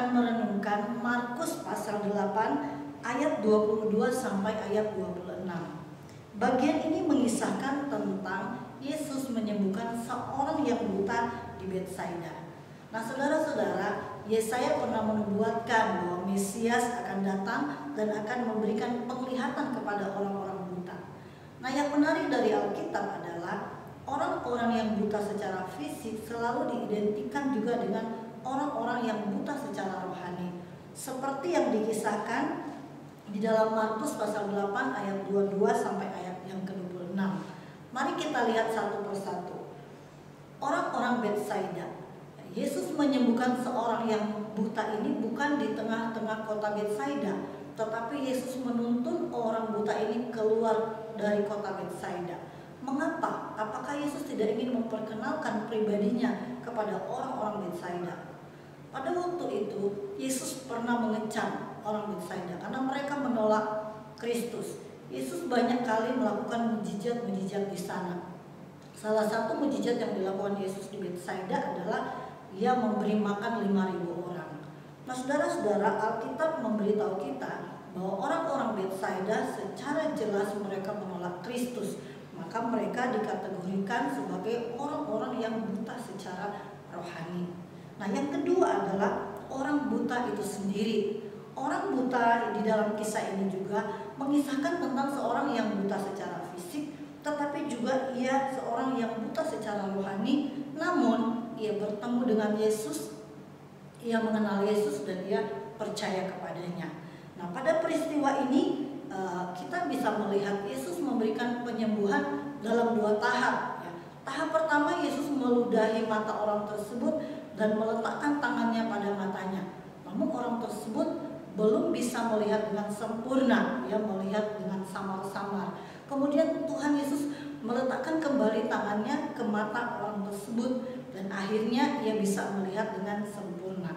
akan merenungkan Markus pasal 8 ayat 22 sampai ayat 26. Bagian ini mengisahkan tentang Yesus menyembuhkan seorang yang buta di Betsaida. Nah, saudara-saudara, Yesaya pernah menubuatkan bahwa Mesias akan datang dan akan memberikan penglihatan kepada orang-orang buta. Nah, yang menarik dari Alkitab adalah orang-orang yang buta secara fisik selalu diidentikan juga dengan orang-orang yang buta secara rohani. Seperti yang dikisahkan di dalam Markus pasal 8 ayat 22 sampai ayat yang ke-26. Mari kita lihat satu persatu. Orang-orang Betsaida. Yesus menyembuhkan seorang yang buta ini bukan di tengah-tengah kota Betsaida, tetapi Yesus menuntun orang buta ini keluar dari kota Betsaida. Mengapa? Apakah Yesus tidak ingin memperkenalkan pribadinya kepada orang-orang Betsaida? Pada waktu itu, Yesus pernah mengecam orang Betsaida karena mereka menolak Kristus. Yesus banyak kali melakukan mujizat-mujizat di sana. Salah satu mujizat yang dilakukan Yesus di Betsaida adalah Ia memberi makan 5.000 orang. Nah, saudara-saudara, Alkitab memberitahu kita bahwa orang-orang Betsaida secara jelas mereka menolak Kristus. Maka mereka dikategorikan sebagai orang-orang yang buta secara rohani. Nah, yang kedua adalah orang buta itu sendiri. Orang buta di dalam kisah ini juga mengisahkan tentang seorang yang buta secara fisik, tetapi juga ia seorang yang buta secara rohani. Namun ia bertemu dengan Yesus, ia mengenal Yesus dan ia percaya kepadanya. Nah, pada peristiwa ini kita bisa melihat Yesus memberikan penyembuhan dalam 2 tahap. Tahap pertama, Yesus meludahi mata orang tersebut dan meletakkan tangannya pada matanya. Namun orang tersebut belum bisa melihat dengan sempurna, melihat dengan samar-samar. Kemudian Tuhan Yesus meletakkan kembali tangannya ke mata orang tersebut dan akhirnya ia bisa melihat dengan sempurna.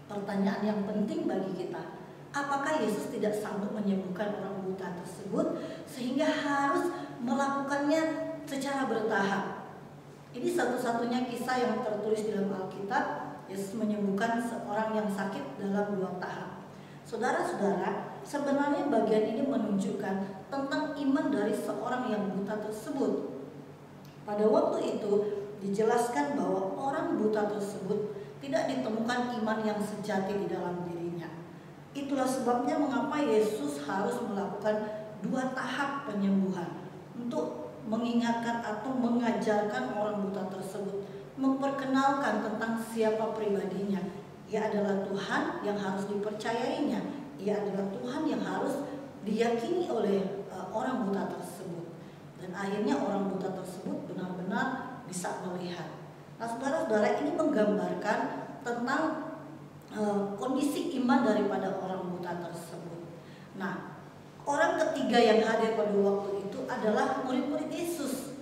Pertanyaan yang penting bagi kita, apakah Yesus tidak sanggup menyembuhkan orang buta tersebut sehingga harus melakukannya secara bertahap? Ini satu-satunya kisah yang tertulis di dalam Alkitab. Yesus menyembuhkan seorang yang sakit dalam 2 tahap. Saudara-saudara, sebenarnya bagian ini menunjukkan tentang iman dari seorang yang buta tersebut. Pada waktu itu dijelaskan bahwa orang buta tersebut tidak ditemukan iman yang sejati di dalam dirinya. Itulah sebabnya mengapa Yesus harus melakukan 2 tahap penyembuhan untuk mengingatkan atau mengajarkan orang buta tersebut, memperkenalkan tentang siapa pribadinya. Ia adalah Tuhan yang harus dipercayainya. Ia adalah Tuhan yang harus diyakini oleh orang buta tersebut. Dan akhirnya orang buta tersebut benar-benar bisa melihat. Nah, saudara-saudara, ini menggambarkan tentang kondisi iman daripada orang buta tersebut. Nah, orang ketiga yang hadir pada waktu itu adalah murid-murid Yesus.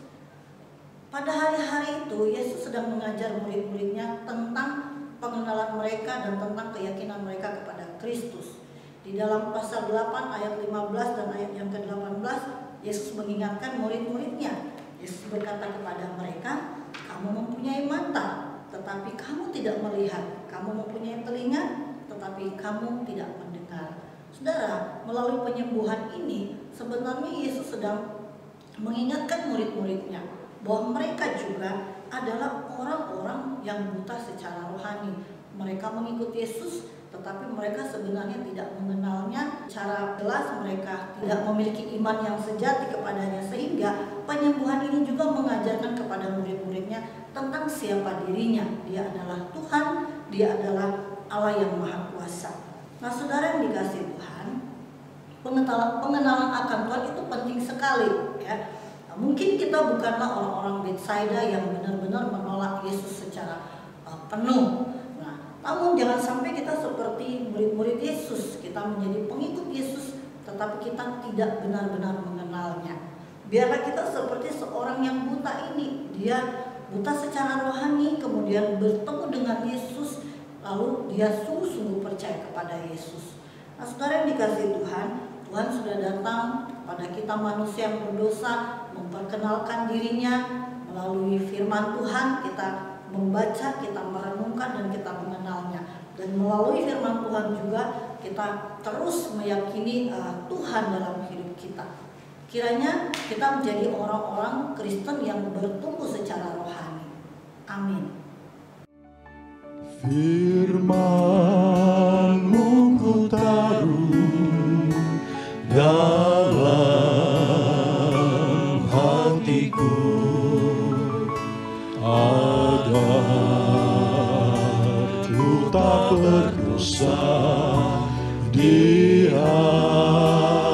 Pada hari-hari itu Yesus sedang mengajar murid-muridnya tentang pengenalan mereka dan tentang keyakinan mereka kepada Kristus. Di dalam pasal 8 ayat 15 dan ayat yang ke-18, Yesus mengingatkan murid-muridnya. Yesus berkata kepada mereka, "Kamu mempunyai mata, tetapi kamu tidak melihat. Kamu mempunyai telinga, tetapi kamu tidak mendengar." Saudara, melalui penyembuhan ini sebenarnya Yesus sedang mengingatkan murid-muridnya bahwa mereka juga adalah orang-orang yang buta secara rohani. Mereka mengikut Yesus, tetapi mereka sebenarnya tidak mengenalnya secara jelas. Mereka tidak memiliki iman yang sejati kepadanya, sehingga penyembuhan ini juga mengajarkan kepada murid-muridnya tentang siapa dirinya. Dia adalah Tuhan, dia adalah Allah yang Maha Kuasa. Nah, saudara yang dikasihi Tuhan, pengenalan akan Tuhan itu penting sekali, Mungkin kita bukanlah orang-orang Betsaida yang benar-benar menolak Yesus secara penuh. Nah, namun jangan sampai kita seperti murid-murid Yesus, kita menjadi pengikut Yesus, tetapi kita tidak benar-benar mengenalnya. Biarlah kita seperti seorang yang buta ini. Dia buta secara rohani, kemudian bertemu dengan Yesus, lalu dia sungguh-sungguh percaya kepada Yesus. Nah, saudara yang dikasihi Tuhan, Tuhan sudah datang pada kita manusia yang berdosa, memperkenalkan dirinya melalui firman Tuhan. Kita membaca, kita merenungkan, dan kita mengenalnya. Dan melalui firman Tuhan juga kita terus meyakini Tuhan dalam hidup kita. Kiranya kita menjadi orang-orang Kristen yang bertumbuh secara rohani. Amin. Firman-Mu ku taruh dalam hatiku, agar ku tak berdosa di hadapan-Mu.